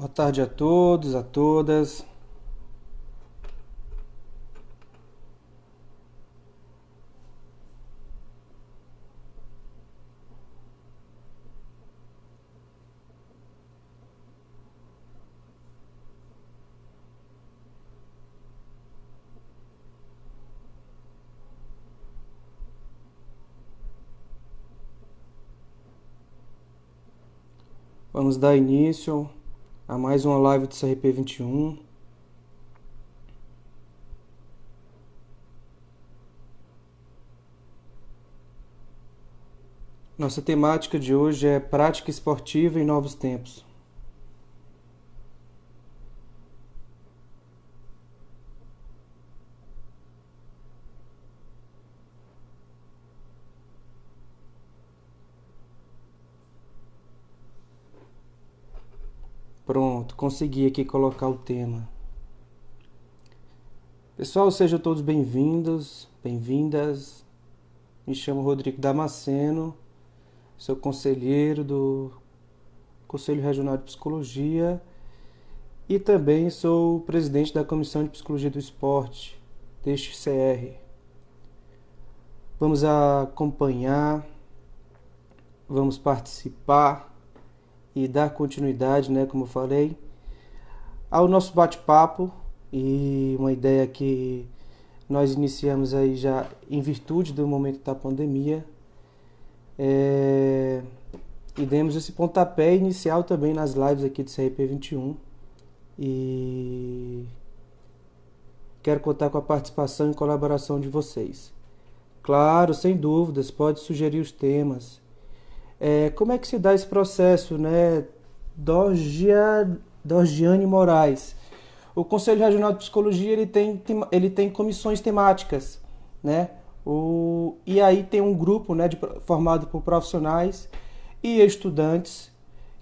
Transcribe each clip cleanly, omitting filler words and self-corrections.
Boa tarde a todos, a todas. Vamos dar início a mais uma live do CRP 21. Nossa temática de hoje é prática esportiva em novos tempos. Pronto, consegui aqui colocar o tema. Pessoal, sejam todos bem-vindos, bem-vindas. Me chamo Rodrigo Damasceno, sou conselheiro do Conselho Regional de Psicologia e também sou presidente da Comissão de Psicologia do Esporte deste CR. Vamos acompanhar, vamos participar e dar continuidade, como eu falei, ao nosso bate-papo e uma ideia que nós iniciamos aí já em virtude do momento da pandemia e demos esse pontapé inicial também nas lives aqui do CRP 21 e quero contar com a participação e colaboração de vocês. Claro, sem dúvidas, pode sugerir os temas. Como é que se dá esse processo, Dorgiane Moraes? O Conselho Regional de Psicologia ele tem comissões temáticas, e aí tem um grupo, formado por profissionais e estudantes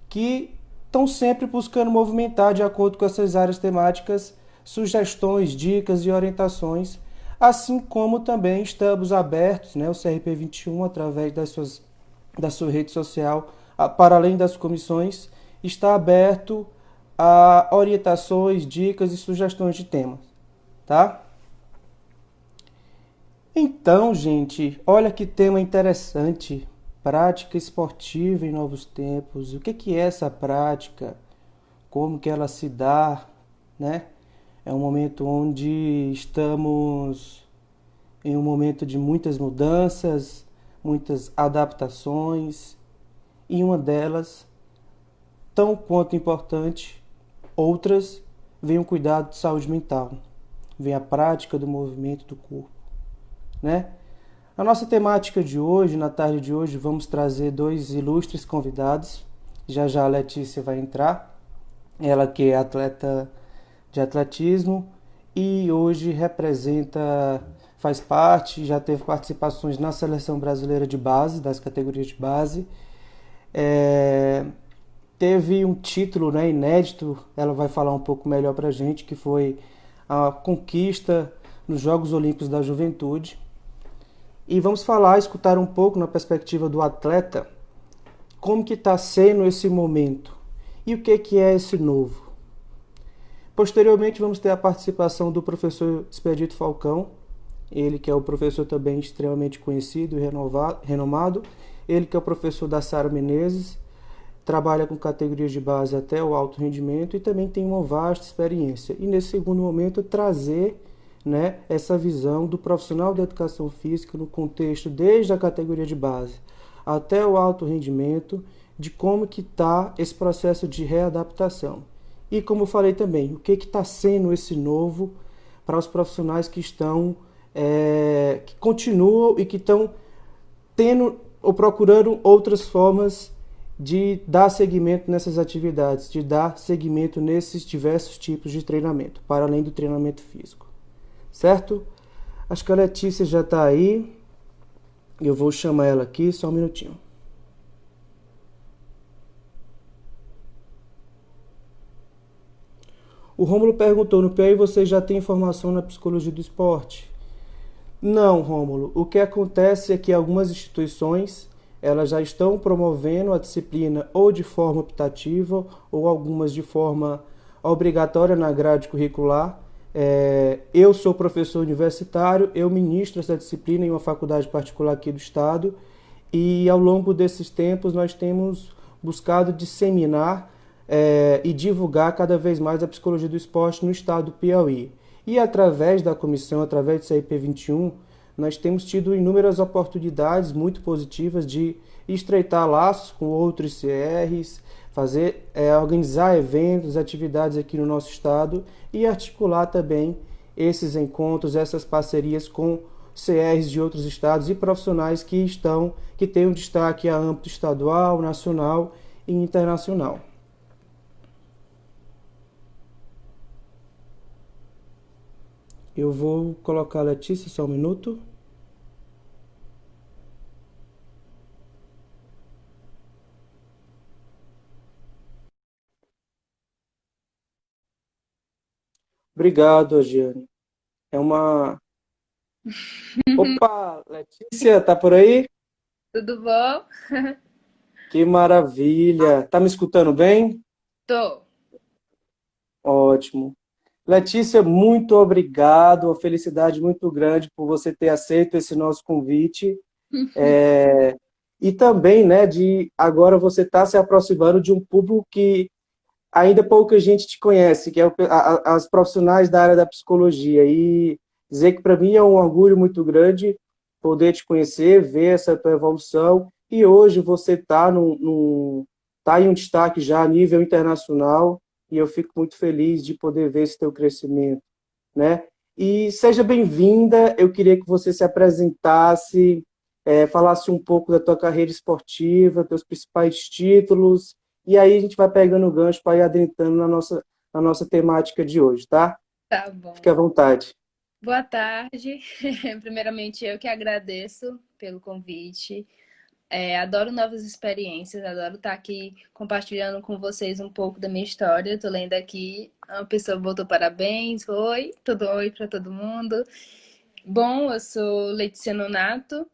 que estão sempre buscando movimentar, de acordo com essas áreas temáticas, sugestões, dicas e orientações, assim como também estamos abertos, o CRP 21, através da sua rede social, para além das comissões, está aberto a orientações, dicas e sugestões de temas, tá? Então, gente, olha que tema interessante. Prática esportiva em novos tempos. O que é essa prática? Como que ela se dá, É um momento onde estamos em um momento de muitas mudanças, muitas adaptações, e uma delas, tão quanto importante, outras, vem o cuidado de saúde mental, vem a prática do movimento do corpo, A nossa temática de hoje, na tarde de hoje, vamos trazer dois ilustres convidados. Já já a Letícia vai entrar, ela que é atleta de atletismo e hoje faz parte, já teve participações na seleção brasileira de base, das categorias de base. Teve um título inédito, ela vai falar um pouco melhor pra gente, que foi a conquista nos Jogos Olímpicos da Juventude. E vamos escutar um pouco na perspectiva do atleta, como que está sendo esse momento e o que é esse novo. Posteriormente vamos ter a participação do professor Expedito Falcão, ele que é o professor também extremamente conhecido e renomado, ele que é o professor da Sara Menezes, trabalha com categorias de base até o alto rendimento e também tem uma vasta experiência. E nesse segundo momento trazer essa visão do profissional da educação física no contexto desde a categoria de base até o alto rendimento, de como que está esse processo de readaptação. E como eu falei também, o que está sendo esse novo para os profissionais que estão, que continuam e que estão tendo ou procurando outras formas de dar seguimento nessas atividades, de dar seguimento nesses diversos tipos de treinamento, para além do treinamento físico. Certo? Acho que a Letícia já está aí. Eu vou chamar ela aqui, só um minutinho. O Rômulo perguntou, no PI você já tem formação na psicologia do esporte? Não, Rômulo. O que acontece é que algumas instituições elas já estão promovendo a disciplina ou de forma optativa ou algumas de forma obrigatória na grade curricular. Eu sou professor universitário, eu ministro essa disciplina em uma faculdade particular aqui do estado e ao longo desses tempos nós temos buscado disseminar e divulgar cada vez mais a psicologia do esporte no estado do Piauí. E através da comissão, através do CIP 21, nós temos tido inúmeras oportunidades muito positivas de estreitar laços com outros CRs, organizar eventos, atividades aqui no nosso estado e articular também esses encontros, essas parcerias com CRs de outros estados e profissionais que têm um destaque a âmbito estadual, nacional e internacional. Eu vou colocar a Letícia só um minuto. Obrigado, Agiane. É uma. Opa, Letícia, tá por aí? Tudo bom? Que maravilha! Tá me escutando bem? Tô. Ótimo. Letícia, muito obrigado. Uma felicidade muito grande por você ter aceito esse nosso convite. E também, né, de agora você está se aproximando de um público que ainda pouca gente te conhece, que é as profissionais da área da psicologia. E dizer que para mim é um orgulho muito grande poder te conhecer, ver essa tua evolução. E hoje você está tá em um destaque já a nível internacional e eu fico muito feliz de poder ver esse teu crescimento, né? E seja bem-vinda. Eu queria que você se apresentasse, falasse um pouco da tua carreira esportiva, teus principais títulos, e aí a gente vai pegando o gancho para ir adentrando na nossa temática de hoje, tá? Tá Fique bom. à vontade. Boa tarde. Primeiramente, eu que agradeço pelo convite. Adoro novas experiências, adoro estar aqui compartilhando com vocês um pouco da minha história. Tô lendo aqui, uma pessoa botou parabéns, oi para todo mundo. Bom, eu sou Letícia Nonato,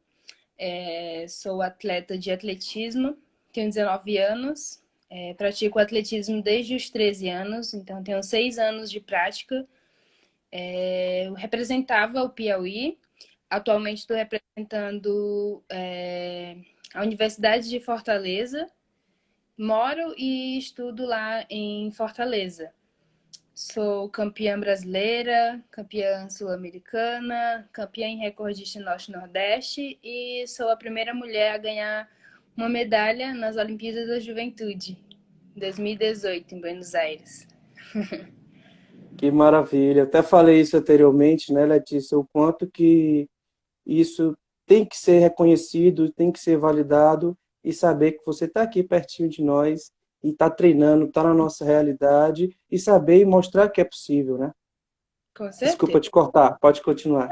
sou atleta de atletismo, tenho 19 anos, pratico atletismo desde os 13 anos, então tenho 6 anos de prática. Eu representava o Piauí, atualmente estou representando a Universidade de Fortaleza, moro e estudo lá em Fortaleza. Sou campeã brasileira, campeã sul-americana, campeã em recordista Norte-Nordeste e sou a primeira mulher a ganhar uma medalha nas Olimpíadas da Juventude, 2018, em Buenos Aires. Que maravilha. Até falei isso anteriormente, né, Letícia, o quanto que isso tem que ser reconhecido, tem que ser validado e saber que você está aqui pertinho de nós e está treinando, está na nossa realidade e saber e mostrar que é possível, né? Com Desculpa certeza. te cortar, pode continuar.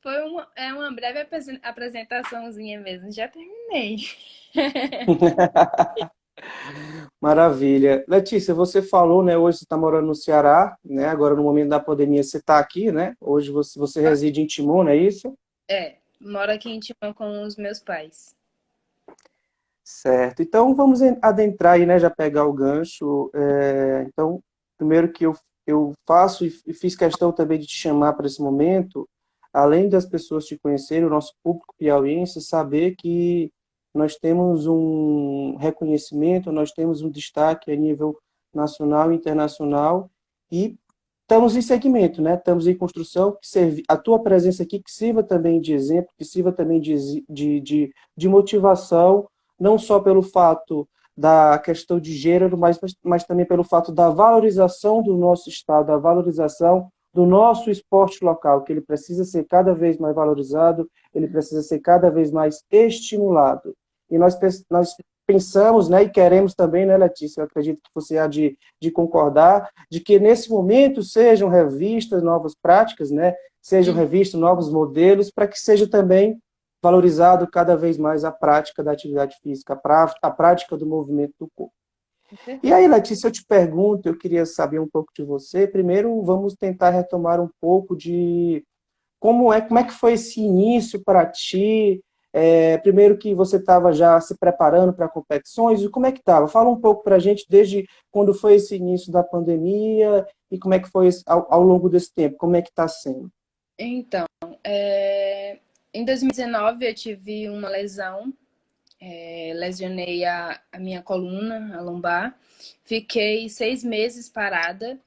Foi uma breve apresentaçãozinha mesmo, já terminei. Maravilha. Letícia, você falou, né? Hoje você está morando no Ceará, né? Agora no momento da pandemia você está aqui, né? Hoje você reside em Timon, não é isso? Moro aqui em Timão com os meus pais. Certo. Então vamos adentrar aí, né? Já pegar o gancho. Então, primeiro que eu faço e fiz questão também de te chamar para esse momento, além das pessoas te conhecerem, o nosso público piauiense, saber que nós temos um reconhecimento, nós temos um destaque a nível nacional e internacional e estamos em segmento, né? Estamos em construção, a tua presença aqui que sirva também de exemplo, que sirva também de motivação não só pelo fato da questão de gênero, mas também pelo fato da valorização do nosso estado, da valorização do nosso esporte local, que ele precisa ser cada vez mais valorizado, ele precisa ser cada vez mais estimulado. E nós pensamos, né, e queremos também, né, Letícia, eu acredito que você há de concordar, de que nesse momento sejam revistas novas práticas, né, sejam revistos novos modelos, para que seja também valorizado cada vez mais a prática da atividade física, a prática do movimento do corpo. Com E certeza. aí, Letícia, eu te pergunto, eu queria saber um pouco de você. Primeiro, vamos tentar retomar um pouco de como é que foi esse início para ti, Primeiro que você estava já se preparando para competições, e como é que estava? Fala um pouco para a gente desde quando foi esse início da pandemia e como é que foi ao longo desse tempo, como é que está sendo? Então, em 2019 eu tive uma lesão, lesionei a minha coluna, a lombar, fiquei 6 meses parada.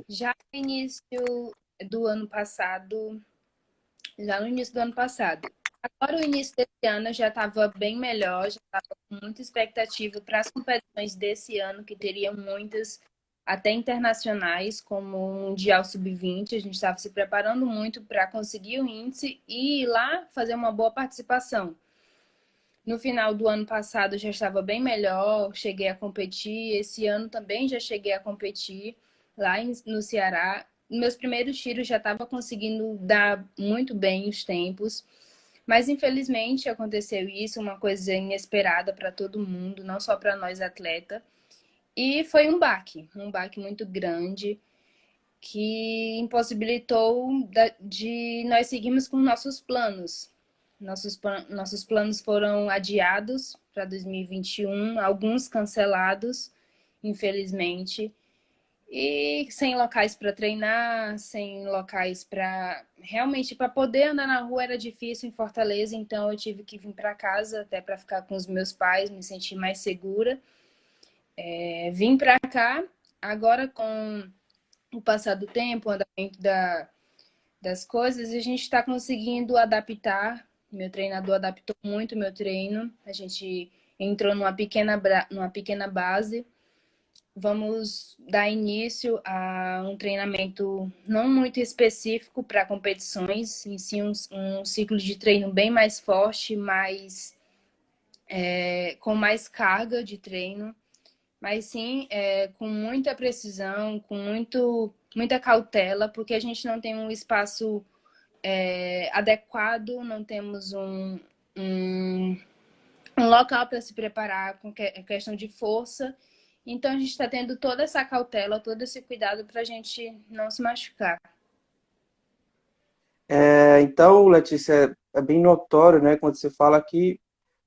Já no início do ano passado, já no início do ano passado. Agora, o início desse ano, eu já estava bem melhor, já estava com muita expectativa para as competições desse ano, que teriam muitas, até internacionais, como o Mundial Sub-20. A gente estava se preparando muito para conseguir o índice e ir lá fazer uma boa participação. No final do ano passado, eu já estava bem melhor, cheguei a competir. Esse ano também já cheguei a competir lá no Ceará. Meus primeiros tiros já estava conseguindo dar muito bem os tempos. Mas infelizmente aconteceu isso, uma coisa inesperada para todo mundo, não só para nós atletas. E foi um baque muito grande que impossibilitou de nós seguirmos com nossos planos. Nossos planos foram adiados para 2021, alguns cancelados, infelizmente. E sem locais para treinar, sem locais para realmente para poder andar na rua era difícil em Fortaleza, então eu tive que vir para casa até para ficar com os meus pais, me sentir mais segura. Vim para cá agora com o passar do tempo, o andamento das coisas, a gente está conseguindo adaptar. Meu treinador adaptou muito o meu treino. A gente entrou numa pequena base. Vamos dar início a um treinamento não muito específico para competições, em si um ciclo de treino bem mais forte, com mais carga de treino, mas sim com muita precisão, com muita cautela, porque a gente não tem um espaço adequado, não temos um, um local para se preparar com questão de força. Então, a gente está tendo toda essa cautela, todo esse cuidado para a gente não se machucar. Então, Letícia, é bem notório, né, quando você fala que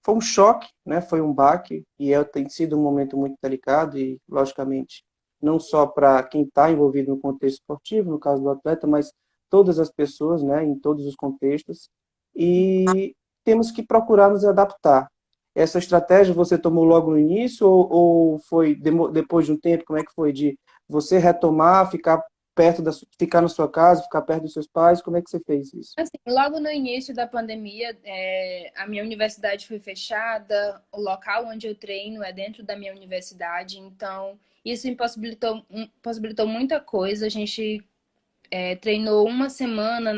foi um choque, né, foi um baque, e tem sido um momento muito delicado, e, logicamente, não só para quem está envolvido no contexto esportivo, no caso do atleta, mas todas as pessoas, né, em todos os contextos, e temos que procurar nos adaptar. Essa estratégia você tomou logo no início, ou foi depois de um tempo, como é que foi, de você retomar, ficar na sua casa, ficar perto dos seus pais, como é que você fez isso? Assim, logo no início da pandemia, a minha universidade foi fechada, o local onde eu treino é dentro da minha universidade, então isso impossibilitou muita coisa. A gente treinou uma semana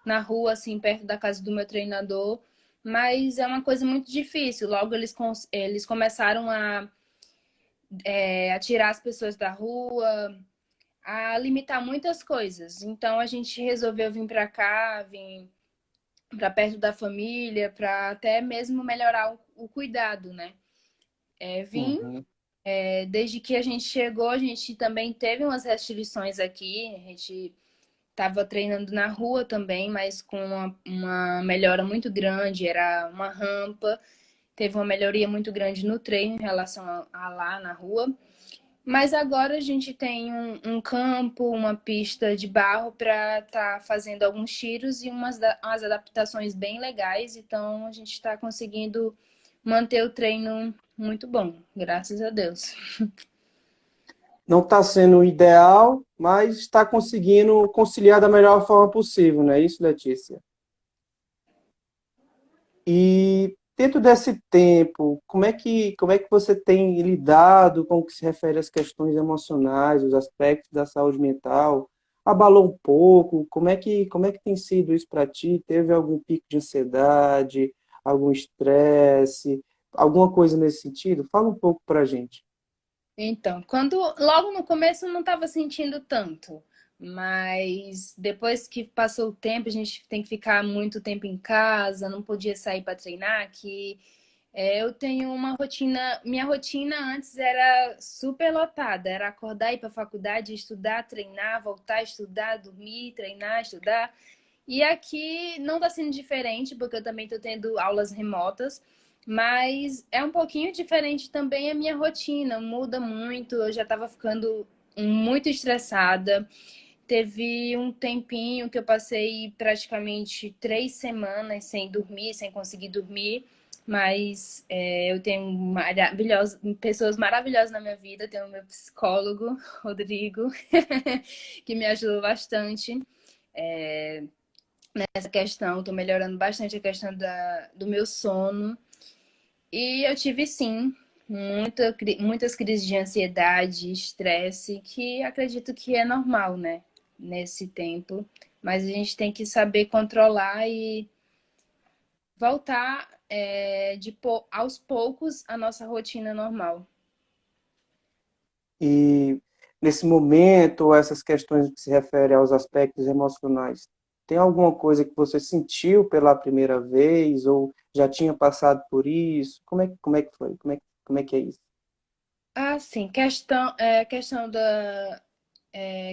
na rua, assim, perto da casa do meu treinador, mas é uma coisa muito difícil. Logo eles começaram a tirar as pessoas da rua, a limitar muitas coisas. Então a gente resolveu vir para cá, vir para perto da família, para até mesmo melhorar o cuidado, né? Vim Uhum. desde que a gente chegou, a gente também teve umas restrições aqui. A gente estava treinando na rua também, mas com uma melhora muito grande. Era uma rampa, teve uma melhoria muito grande no treino em relação a lá na rua. Mas agora a gente tem um campo, uma pista de barro para estar fazendo alguns tiros e umas adaptações bem legais. Então a gente está conseguindo manter o treino muito bom, graças a Deus. Não está sendo o ideal, mas está conseguindo conciliar da melhor forma possível, não é isso, Letícia? E dentro desse tempo, como é que você tem lidado com o que se refere às questões emocionais, os aspectos da saúde mental? Abalou um pouco? Como é que tem sido isso para ti? Teve algum pico de ansiedade, algum estresse, alguma coisa nesse sentido? Fala um pouco para a gente. Então, quando logo no começo eu não estava sentindo tanto, mas depois que passou o tempo, a gente tem que ficar muito tempo em casa, não podia sair para treinar, que eu tenho uma rotina, minha rotina antes era super lotada, era acordar, ir para a faculdade, estudar, treinar, voltar a estudar, dormir, treinar, estudar. E aqui não está sendo diferente, porque eu também estou tendo aulas remotas, mas é um pouquinho diferente também a minha rotina, muda muito. Eu já estava ficando muito estressada. Teve um tempinho que eu passei praticamente 3 semanas sem dormir, sem conseguir dormir. Mas eu tenho pessoas maravilhosas na minha vida. Tenho o meu psicólogo, Rodrigo, que me ajudou bastante nessa questão. Estou melhorando bastante a questão do meu sono. E eu tive, sim, muitas crises de ansiedade, estresse, que acredito que é normal, né? Nesse tempo. Mas a gente tem que saber controlar e voltar aos poucos a nossa rotina normal. E nesse momento, essas questões que se referem aos aspectos emocionais, tem alguma coisa que você sentiu pela primeira vez ou já tinha passado por isso? Como é que foi? Como é que é isso? Ah, sim, questão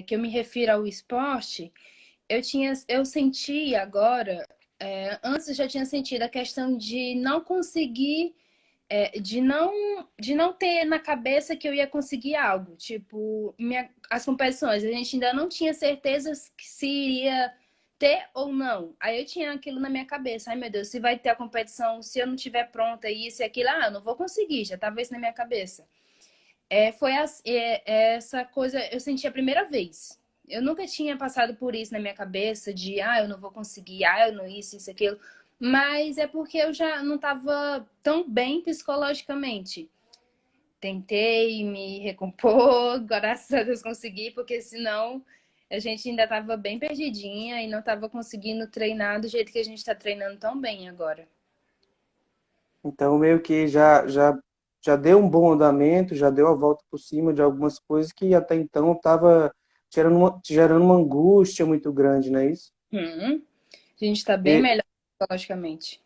que eu me refiro ao esporte, eu senti agora, antes eu já tinha sentido a questão de não conseguir, de não ter na cabeça que eu ia conseguir algo. Tipo, as competições, a gente ainda não tinha certeza se iria ter ou não. Aí eu tinha aquilo na minha cabeça. Ai, meu Deus, se vai ter a competição, se eu não tiver pronta, isso e aquilo, eu não vou conseguir, já tava isso na minha cabeça. Essa coisa eu senti a primeira vez. Eu nunca tinha passado por isso na minha cabeça de, eu não vou conseguir, eu não isso, aquilo. Mas é porque eu já não estava tão bem psicologicamente. Tentei me recompor, graças a Deus consegui, porque senão a gente ainda estava bem perdidinha e não estava conseguindo treinar do jeito que a gente está treinando tão bem agora. Então, meio que já deu um bom andamento, já deu a volta por cima de algumas coisas que até então estava gerando uma angústia muito grande, não é isso? A gente está bem E, melhor psicologicamente.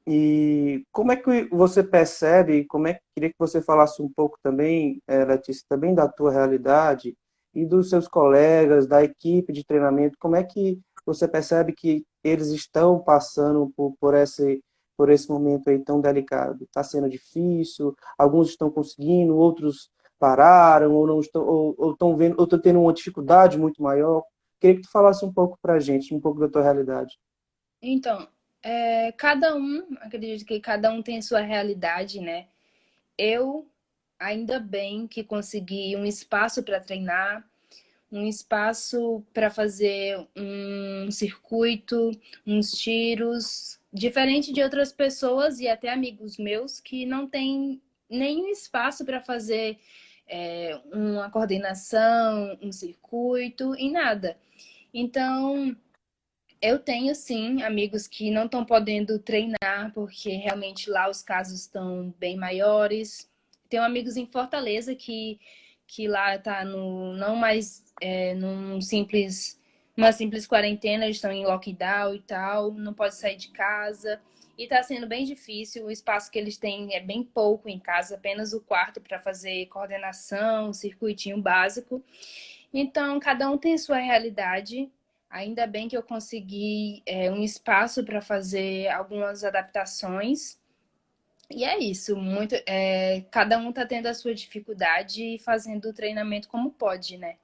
e como é que você percebe, queria que você falasse um pouco também, Letícia, também da tua realidade e dos seus colegas, da equipe de treinamento, como é que você percebe que eles estão passando por esse momento aí tão delicado? Está sendo difícil, alguns estão conseguindo, outros pararam, ou não estão, ou estão vendo, ou estão tendo uma dificuldade muito maior. Queria que tu falasse um pouco para a gente, um pouco da tua realidade. Então, acredito que cada um tem sua realidade, né? Eu, ainda bem que consegui um espaço para treinar, um espaço para fazer um circuito, uns tiros, diferente de outras pessoas e até amigos meus que não têm nenhum espaço para fazer uma coordenação, um circuito e nada. Então, eu tenho sim amigos que não estão podendo treinar porque realmente lá os casos estão bem maiores. Tenho amigos em Fortaleza que lá tá no não mais uma simples quarentena, eles estão em lockdown e tal, não pode sair de casa. E está sendo bem difícil, o espaço que eles têm é bem pouco em casa, apenas o quarto para fazer coordenação, circuitinho básico. Então, cada um tem sua realidade. Ainda bem que eu consegui um espaço para fazer algumas adaptações. E é isso, cada um está tendo a sua dificuldade e fazendo o treinamento como pode, né?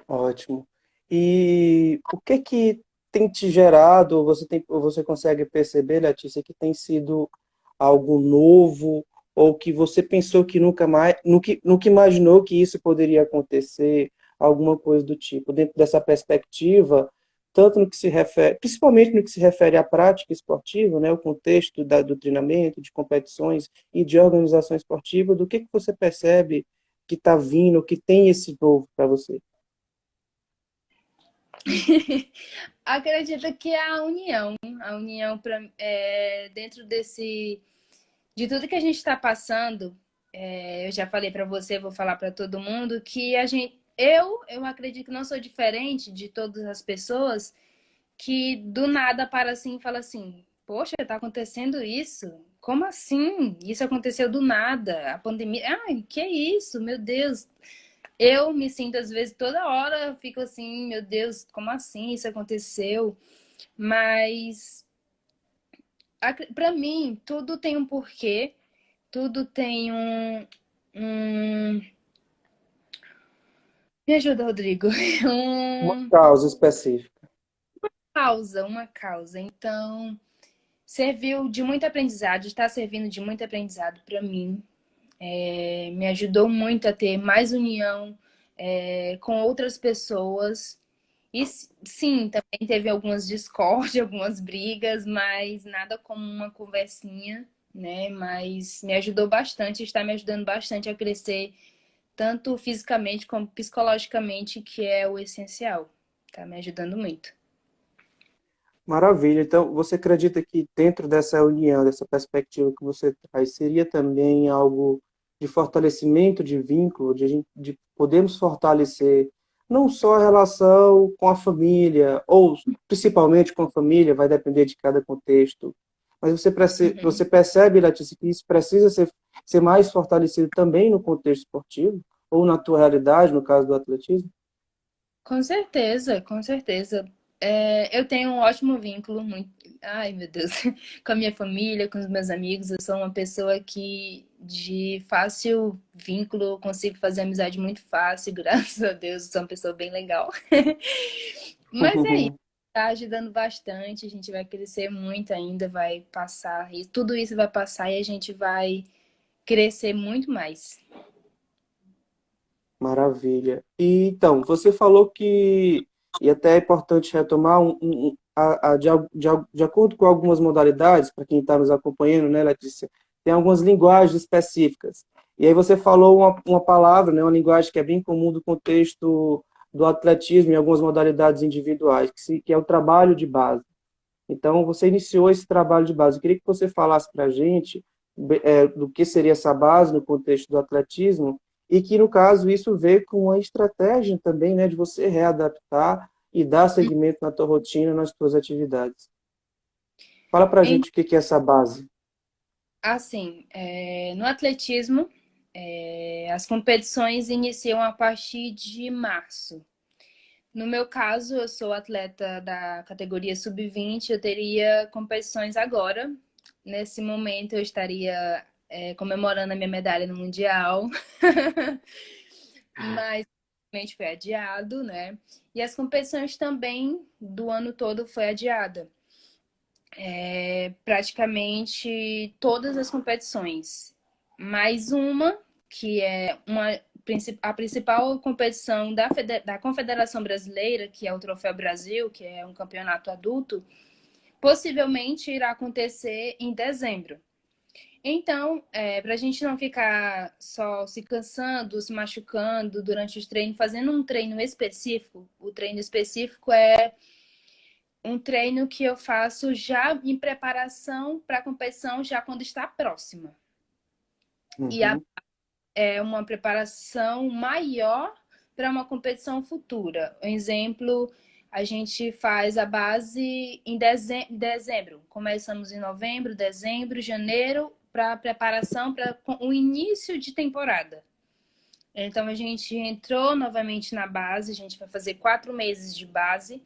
Ótimo. E o que tem te gerado, ou você consegue perceber, Letícia, que tem sido algo novo, ou que você pensou que nunca mais, nunca imaginou que isso poderia acontecer, alguma coisa do tipo, dentro dessa perspectiva, tanto no que se refere, principalmente no que se refere à prática esportiva, né, o contexto do treinamento, de competições e de organização esportiva, do que você percebe que está vindo, que tem esse novo para você? Acredito que é a união dentro de tudo que a gente está passando. Eu já falei para você, vou falar para todo mundo que eu acredito que não sou diferente de todas as pessoas que do nada para assim e fala assim: poxa, tá acontecendo isso? Como assim? Isso aconteceu do nada? A pandemia. Ai, que é isso? Meu Deus. eu me sinto, às vezes, toda hora, eu fico assim, meu Deus, como assim isso aconteceu? Mas, para mim, tudo tem um porquê, tudo tem um... Me ajuda, Rodrigo. Uma Um causa específica. uma causa. Então, serviu de muito aprendizado, está servindo de muito aprendizado para mim. Me ajudou muito a ter mais união com outras pessoas. E sim, também teve algumas discórdias, algumas brigas, mas nada como uma conversinha, né? Mas me ajudou bastante, está me ajudando bastante a crescer, tanto fisicamente como psicologicamente, que é o essencial. Tá me ajudando muito. Maravilha. Então, você acredita que dentro dessa união, dessa perspectiva que você traz, seria também algo de fortalecimento de vínculo, de podermos fortalecer não só a relação com a família, ou principalmente com a família, vai depender de cada contexto, mas você Uhum. percebe, Letícia, que isso precisa ser mais fortalecido também no contexto esportivo, ou na tua realidade, no caso do atletismo? Com certeza, com certeza. Eu tenho um ótimo vínculo, muito... ai meu Deus, com a minha família, com os meus amigos. Eu sou uma pessoa que de fácil vínculo, consigo fazer amizade muito fácil, graças a Deus, sou uma pessoa bem legal. Mas é isso, tá ajudando bastante. A gente vai crescer muito ainda, vai passar, e tudo isso vai passar e a gente vai crescer muito mais. Maravilha. E, então, você falou que, e até é importante retomar, de acordo com algumas modalidades, para quem está nos acompanhando, né, Letícia, tem algumas linguagens específicas. E aí você falou uma palavra, né, uma linguagem que é bem comum do contexto do atletismo em algumas modalidades individuais, que é o trabalho de base. Então, você iniciou esse trabalho de base. Eu queria que você falasse para a gente do que seria essa base no contexto do atletismo e que, no caso, isso veio com uma estratégia também, né, de você readaptar e dar seguimento na tua rotina, nas tuas atividades. Fala para a gente o que é essa base. Assim, no atletismo, as competições iniciam a partir de março. No meu caso, eu sou atleta da categoria sub-20, eu teria competições agora. Nesse momento, eu estaria comemorando a minha medalha no Mundial, mas infelizmente foi adiado, né? E as competições também do ano todo foi adiada. Praticamente todas as competições. Mais uma, que é a principal competição da Confederação Brasileira, que é o Troféu Brasil, que é um campeonato adulto, possivelmente irá acontecer em dezembro. Então, para a gente não ficar só se cansando, se machucando durante os treinos, fazendo um treino específico, o treino específico é um treino que eu faço já em preparação para a competição, já quando está próxima. E Uhum. é uma preparação maior para uma competição futura. Um exemplo, a gente faz a base em dezembro. Começamos em novembro, dezembro, janeiro, para preparação para o início de temporada. Então, a gente entrou novamente na base, a gente vai fazer 4 meses de base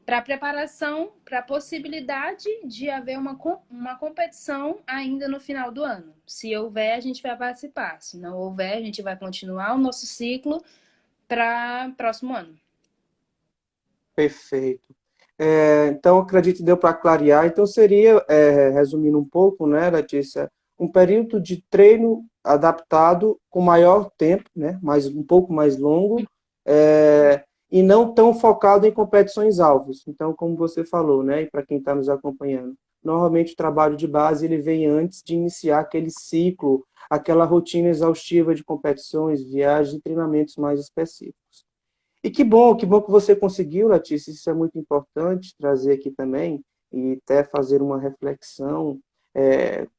para preparação para a possibilidade de haver uma competição ainda no final do ano. Se houver, a gente vai participar. Se não houver, a gente vai continuar o nosso ciclo para próximo ano. Perfeito. Então, acredito que deu para clarear. Então, seria, resumindo um pouco, né, Letícia, um período de treino adaptado com maior tempo, né, um pouco mais longo, e não tão focado em competições-alvos. Então, como você falou, né, e para quem está nos acompanhando, normalmente o trabalho de base ele vem antes de iniciar aquele ciclo, aquela rotina exaustiva de competições, viagens e treinamentos mais específicos. E que bom que você conseguiu, Letícia, isso é muito importante trazer aqui também, e até fazer uma reflexão,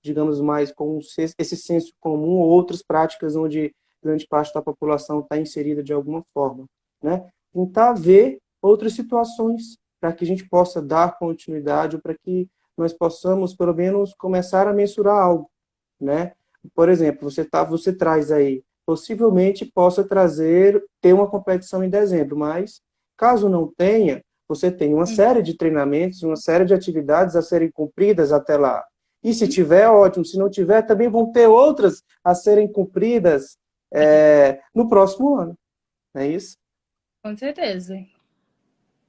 digamos, mais com esse senso comum ou outras práticas onde grande parte da população está inserida de alguma forma, né? Tentar ver outras situações para que a gente possa dar continuidade ou para que nós possamos, pelo menos, começar a mensurar algo, né? Por exemplo, você traz aí possivelmente possa ter uma competição em dezembro, mas caso não tenha, você tem uma série de treinamentos, uma série de atividades a serem cumpridas até lá. E se tiver, ótimo. Se não tiver, também vão ter outras a serem cumpridas no próximo ano. Não é isso? Com certeza.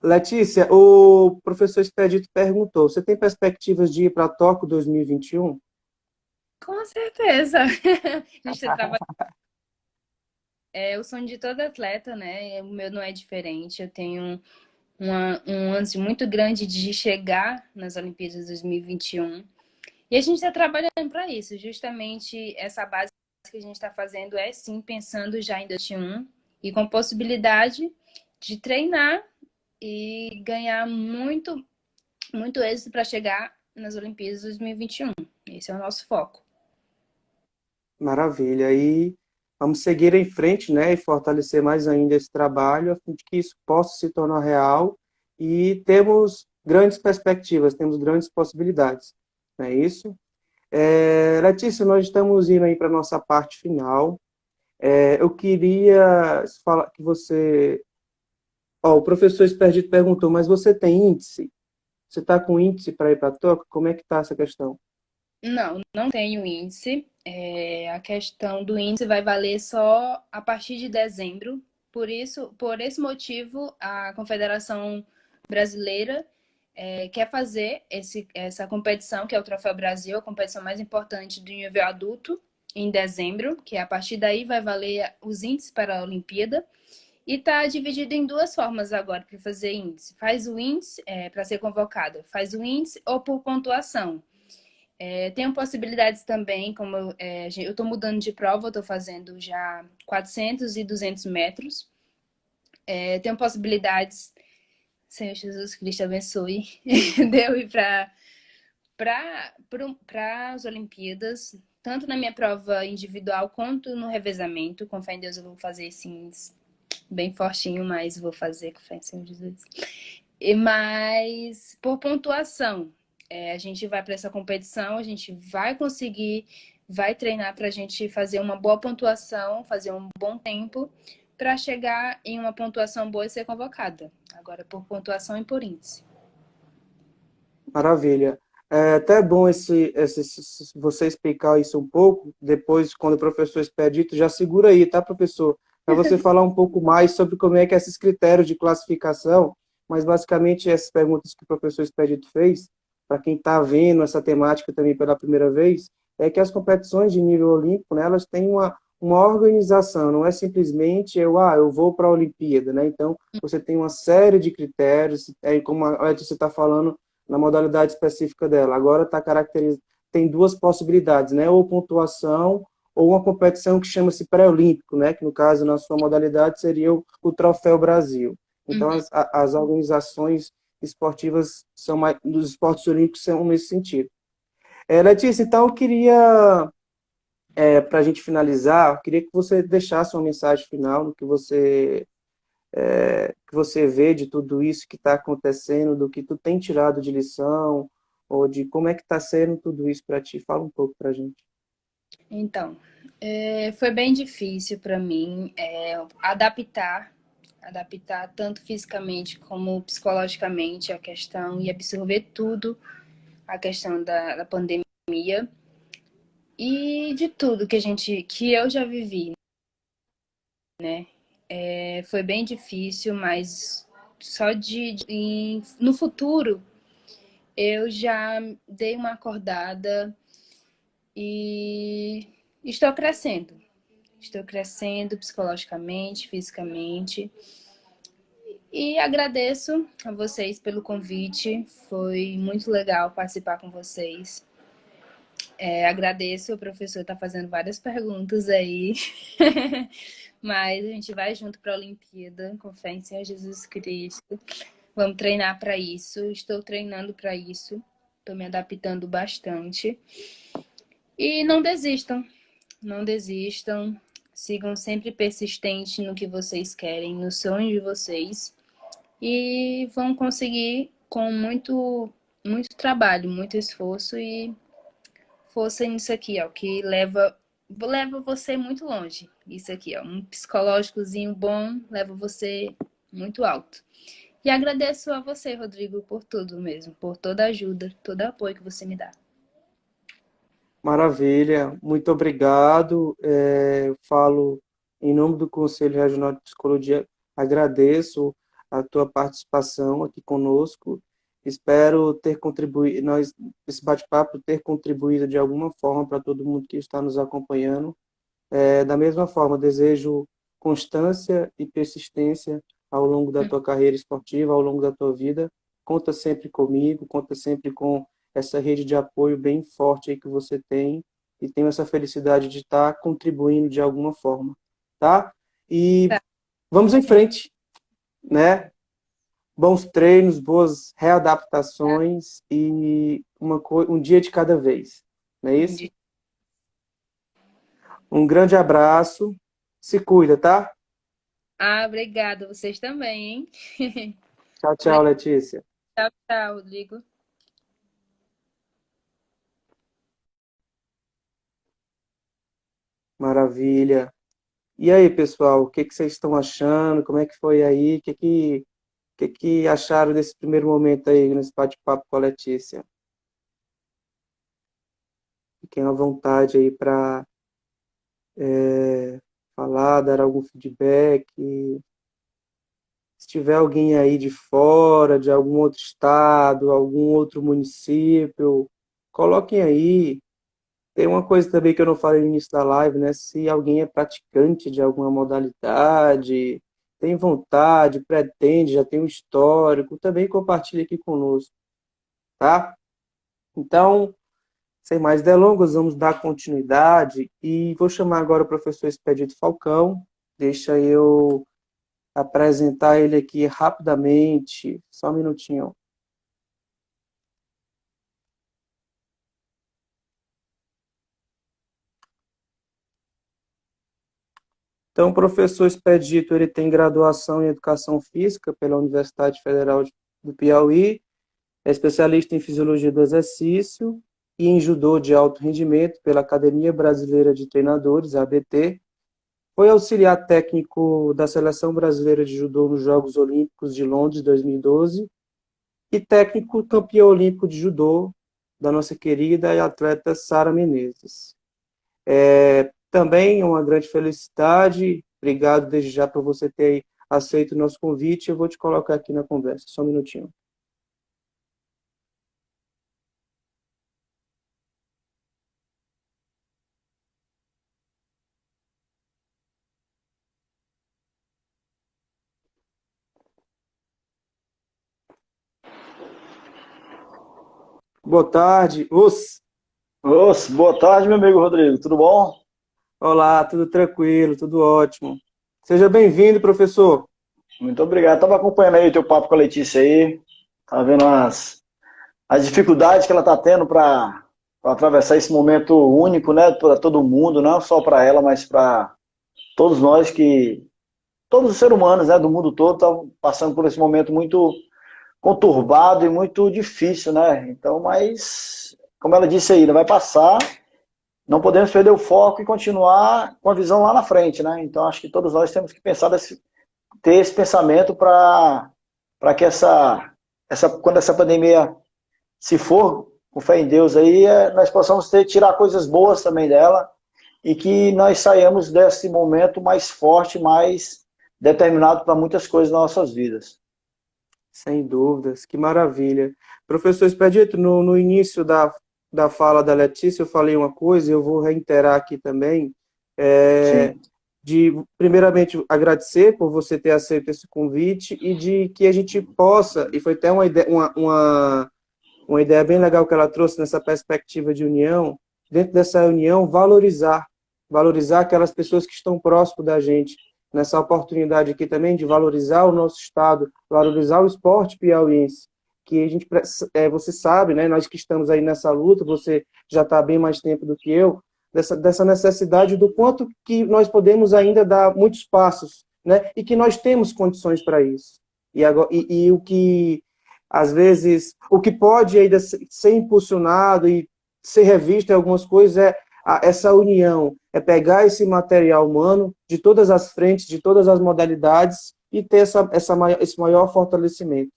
Letícia, o professor Expedito perguntou: você tem perspectivas de ir para Tóquio 2021? Com certeza. A gente trabalha. É o sonho de todo atleta, né? O meu não é diferente. Eu tenho um ânsia muito grande de chegar nas Olimpíadas 2021. E a gente está trabalhando para isso. Justamente essa base que a gente está fazendo é sim pensando já em 2021 e com possibilidade de treinar e ganhar muito, muito êxito para chegar nas Olimpíadas 2021. Esse é o nosso foco. Maravilha. E vamos seguir em frente, né, e fortalecer mais ainda esse trabalho, a fim de que isso possa se tornar real e temos grandes perspectivas, temos grandes possibilidades. Não é isso? Letícia, nós estamos indo aí para a nossa parte final. Eu queria falar que você. Ó, o professor Expedito perguntou, mas você tem índice? Você está com índice para ir para Tóquio? Como é que está essa questão? Não, não tenho índice. A questão do índice vai valer só a partir de dezembro. Por isso, por esse motivo, a Confederação Brasileira quer fazer essa competição, que é o Troféu Brasil, a competição mais importante do nível adulto, em dezembro, que a partir daí vai valer os índices para a Olimpíada. E está dividido em duas formas agora para fazer índice. Faz o índice para ser convocado, faz o índice ou por pontuação. Tenho possibilidades também, como eu estou mudando de prova, estou fazendo já 400 e 200 metros. Tenho possibilidades, Senhor Jesus Cristo abençoe, de eu ir para as Olimpíadas, tanto na minha prova individual quanto no revezamento. Com fé em Deus eu vou fazer sim, bem fortinho, mas vou fazer com fé em Senhor Jesus. Mas por pontuação, a gente vai para essa competição, a gente vai conseguir, vai treinar para a gente fazer uma boa pontuação, fazer um bom tempo, para chegar em uma pontuação boa e ser convocada. Agora, por pontuação e por índice. Maravilha. É até bom você explicar isso um pouco. Depois, quando o professor Expedito, já segura aí, tá, professor? Para você falar um pouco mais sobre como é que é esses critérios de classificação, mas basicamente essas perguntas que o professor Expedito fez, para quem está vendo essa temática também pela primeira vez, é que as competições de nível olímpico, né, elas têm uma organização, não é simplesmente eu vou para a Olimpíada, né? Então, você tem uma série de critérios, como a Letícia está falando, na modalidade específica dela. Agora está caracterizado, tem duas possibilidades, né? Ou pontuação ou uma competição que chama-se pré-olímpico, né? Que no caso, na sua modalidade, seria o Troféu Brasil. Então, Uhum. as organizações esportivas são mais, dos esportes olímpicos são nesse sentido. Letícia, então eu queria, para a gente finalizar, eu queria que você deixasse uma mensagem final no que você vê de tudo isso que está acontecendo, do que tu tem tirado de lição, ou de como é que está sendo tudo isso para ti. Fala um pouco para a gente. Então, foi bem difícil para mim adaptar tanto fisicamente como psicologicamente a questão e absorver tudo, a questão da pandemia e de tudo que eu já vivi, né? Foi bem difícil, mas só no futuro eu já dei uma acordada e estou crescendo. Estou crescendo psicologicamente, fisicamente. E agradeço a vocês pelo convite. Foi muito legal participar com vocês. Agradeço, o professor está fazendo várias perguntas aí. Mas a gente vai junto para a Olimpíada, com fé em Senhor Jesus Cristo. Vamos treinar para isso. Estou treinando para isso. Estou me adaptando bastante. E não desistam. Não desistam. Sigam sempre persistentes no que vocês querem, no sonho de vocês. E vão conseguir com muito, muito trabalho, muito esforço e força nisso aqui, ó, que leva leva você muito longe. Isso aqui, ó, um psicológicozinho bom leva você muito alto. E agradeço a você, Rodrigo, por tudo mesmo, por toda a ajuda, todo o apoio que você me dá. Maravilha, muito obrigado. Eu falo em nome do Conselho Regional de Psicologia, agradeço a tua participação aqui conosco. Espero ter contribuído, esse bate-papo ter contribuído de alguma forma para todo mundo que está nos acompanhando. Da mesma forma, desejo constância e persistência ao longo da tua carreira esportiva, ao longo da tua vida. Conta sempre comigo, conta sempre com essa rede de apoio bem forte aí que você tem e tenho essa felicidade de estar contribuindo de alguma forma, tá? E Tá. vamos em frente, né? Bons treinos, boas readaptações e um dia de cada vez, não é isso? Um grande abraço, se cuida, tá? Ah, obrigada. Vocês também, hein? Tchau, tchau, Letícia. Tchau, tchau, Rodrigo. Maravilha. E aí, pessoal, o que que vocês estão achando? Como é que foi aí? O que que acharam desse primeiro momento aí, nesse bate-papo com a Letícia? Fiquem à vontade aí para falar, dar algum feedback. Se tiver alguém aí de fora, de algum outro estado, algum outro município, coloquem aí. Tem uma coisa também que eu não falei no início da live, né? Se alguém é praticante de alguma modalidade, tem vontade, pretende, já tem um histórico, também compartilhe aqui conosco, tá? Então, sem mais delongas, vamos dar continuidade e vou chamar agora o professor Expedito Falcão. Deixa eu apresentar ele aqui rapidamente, só um minutinho. Então, o professor Expedito, ele tem graduação em Educação Física pela Universidade Federal do Piauí, é especialista em Fisiologia do Exercício e em Judô de Alto Rendimento pela Academia Brasileira de Treinadores, ABT. Foi auxiliar técnico da Seleção Brasileira de Judô nos Jogos Olímpicos de Londres 2012 e técnico campeão olímpico de Judô da nossa querida e atleta Sara Menezes. Também é uma grande felicidade. Obrigado desde já por você ter aceito o nosso convite. Eu vou te colocar aqui na conversa. Só um minutinho. Boa tarde. Boa tarde, meu amigo Rodrigo. Tudo bom? Olá, tudo tranquilo, tudo ótimo. Seja bem-vindo, professor. Muito obrigado. Estava acompanhando aí o teu papo com a Letícia aí. Tava vendo as dificuldades que ela está tendo para atravessar esse momento único, né? Para todo mundo, não só para ela, mas para todos nós todos os seres humanos, né? Do mundo todo estão passando por esse momento muito conturbado e muito difícil, né? Então, mas, como ela disse aí, vai passar. Não podemos perder o foco e continuar com a visão lá na frente, né? Então acho que todos nós temos que ter esse pensamento para que quando essa pandemia se for, com fé em Deus aí, nós possamos tirar coisas boas também dela e que nós saiamos desse momento mais forte, mais determinado para muitas coisas nas nossas vidas. Sem dúvidas, que maravilha. Professor Expedito, no início da fala da Letícia, eu falei uma coisa, eu vou reiterar aqui também, Sim. de, primeiramente, agradecer por você ter aceito esse convite e de que a gente possa, e foi até uma ideia bem legal que ela trouxe nessa perspectiva de união, dentro dessa união, valorizar aquelas pessoas que estão próximo da gente, nessa oportunidade aqui também de valorizar o nosso estado, valorizar o esporte piauiense, que a gente, você sabe, né, nós que estamos aí nessa luta, você já está bem mais tempo do que eu, dessa necessidade do quanto que nós podemos ainda dar muitos passos, né, e que nós temos condições para isso. E o que, às vezes, o que pode ainda ser impulsionado e ser revisto em algumas coisas é essa união, é pegar esse material humano de todas as frentes, de todas as modalidades e ter esse maior fortalecimento.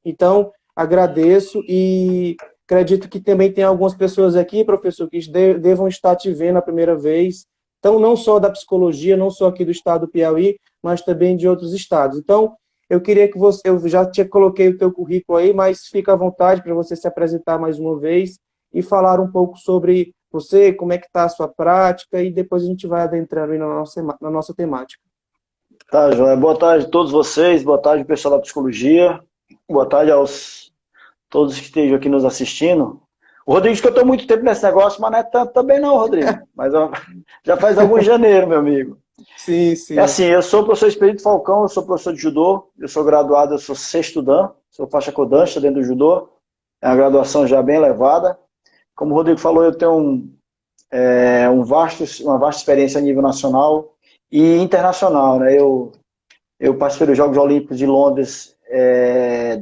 Então, agradeço e acredito que também tem algumas pessoas aqui, professor, que devam estar te vendo a primeira vez. Então, não só da psicologia, não só aqui do estado do Piauí, mas também de outros estados. Então, eu queria que você, eu já coloquei o teu currículo aí, mas fica à vontade para você se apresentar mais uma vez e falar um pouco sobre você, como é que está a sua prática, e depois a gente vai adentrando aí na nossa temática. Tá, João. Boa tarde a todos vocês, boa tarde pessoal da psicologia, boa tarde aos todos que estejam aqui nos assistindo. O Rodrigo diz que eu estou muito tempo nesse negócio, mas não é tanto também não, Rodrigo. Mas ó, já faz algum janeiro, meu amigo. Sim, É sim. assim, eu sou o professor Expedito Falcão, eu sou professor de judô, eu sou graduado, eu sou sexto dan, sou faixa kodansta dentro do judô, é uma graduação já bem elevada. Como o Rodrigo falou, eu tenho uma vasta experiência a nível nacional e internacional, né? Eu participei dos Jogos Olímpicos de Londres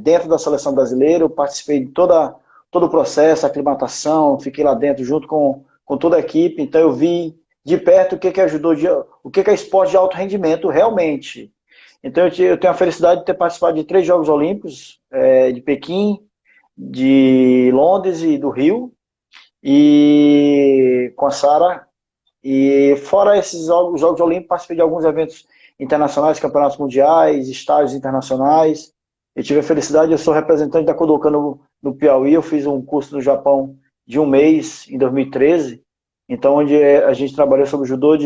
dentro da seleção brasileira, eu participei de todo o processo, aclimatação, fiquei lá dentro junto com toda a equipe, então eu vi de perto o que ajudou, o que é esporte de alto rendimento realmente. Então eu tenho a felicidade de ter participado de 3 Jogos Olímpicos, de Pequim, de Londres e do Rio, e com a Sara. E fora esses Jogos Olímpicos, participei de alguns eventos internacionais, campeonatos mundiais, estágios internacionais. Eu tive a felicidade, eu sou representante da Kodokan no Piauí, eu fiz um curso no Japão de um mês, em 2013, então onde a gente trabalhou sobre o judô,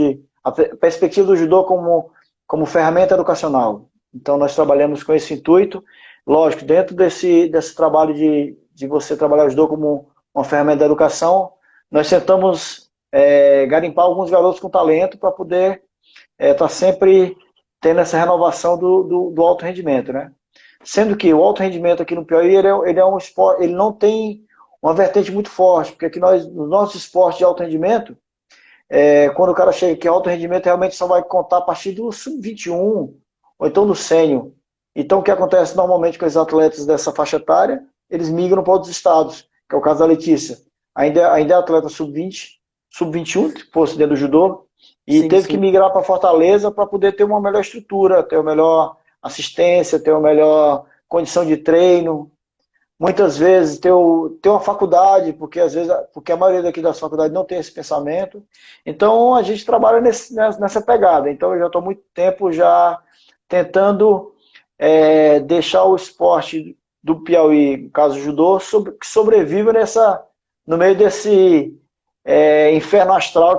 a perspectiva do judô como ferramenta educacional. Então nós trabalhamos com esse intuito, lógico, dentro desse trabalho de você trabalhar o judô como uma ferramenta de educação, nós tentamos garimpar alguns garotos com talento para poder estar sempre tendo essa renovação do alto rendimento, né? Sendo que o alto rendimento aqui no Piauí, ele é um esporte, ele não tem uma vertente muito forte, porque aqui nos nossos esportes de alto rendimento, quando o cara chega aqui, alto rendimento realmente só vai contar a partir do sub-21, ou então do sênior. Então o que acontece normalmente com os atletas dessa faixa etária, eles migram para outros estados, que é o caso da Letícia. Ainda é atleta sub-20, sub-21, que fosse dentro do judô, e teve que migrar para Fortaleza para poder ter uma melhor estrutura, ter uma melhor assistência, ter uma melhor condição de treino. Muitas vezes ter uma faculdade, porque a maioria daqui das faculdades não tem esse pensamento. Então a gente trabalha nessa pegada. Então eu já estou há muito tempo já tentando deixar o esporte do Piauí, no caso do judô, que sobreviva no meio desse inferno astral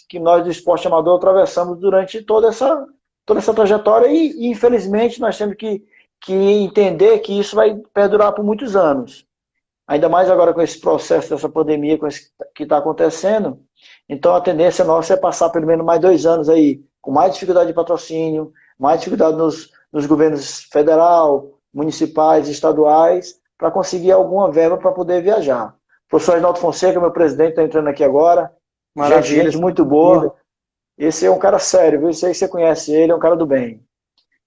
que nós do esporte amador atravessamos durante toda essa trajetória e infelizmente nós temos que entender que isso vai perdurar por muitos anos. Ainda mais agora com esse processo dessa pandemia que está acontecendo. Então a tendência nossa é passar pelo menos mais 2 anos aí, com mais dificuldade de patrocínio, mais dificuldade nos governos federal, municipais, estaduais, para conseguir alguma verba para poder viajar. O professor Arnaldo Fonseca, meu presidente, está entrando aqui agora. Maravilha, gente muito boa. Esse é um cara sério, viu? Esse aí você conhece ele, é um cara do bem.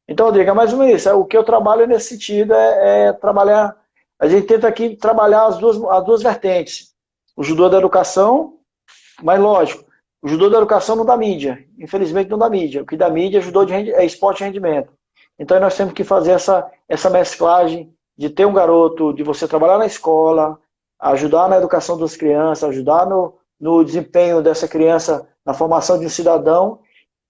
Então, Rodrigo, é mais ou menos isso. O que eu trabalho nesse sentido é trabalhar. A gente tenta aqui trabalhar as duas vertentes. O judô da educação, mas lógico, o judô da educação não dá mídia. Infelizmente não dá mídia. O que dá mídia é esporte de rendimento. Então nós temos que fazer essa mesclagem de ter um garoto, de você trabalhar na escola, ajudar na educação das crianças, ajudar no desempenho dessa criança, na formação de um cidadão,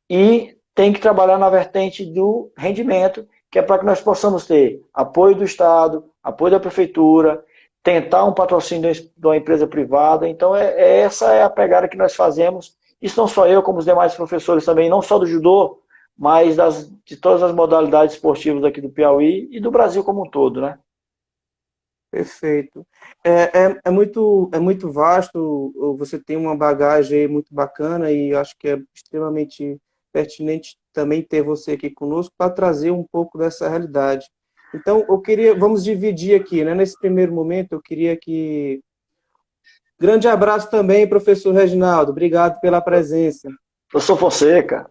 e tem que trabalhar na vertente do rendimento, que é para que nós possamos ter apoio do Estado, apoio da Prefeitura, tentar um patrocínio de uma empresa privada. Então essa é a pegada que nós fazemos. Isso não só eu, como os demais professores também, não só do judô, mas de todas as modalidades esportivas aqui do Piauí e do Brasil como um todo, né? Perfeito. É muito vasto, você tem uma bagagem muito bacana e acho que é extremamente pertinente também ter você aqui conosco para trazer um pouco dessa realidade. Então, vamos dividir aqui, né? Nesse primeiro momento, eu queria que... Grande abraço também, professor Reginaldo, obrigado pela presença. Professor Fonseca.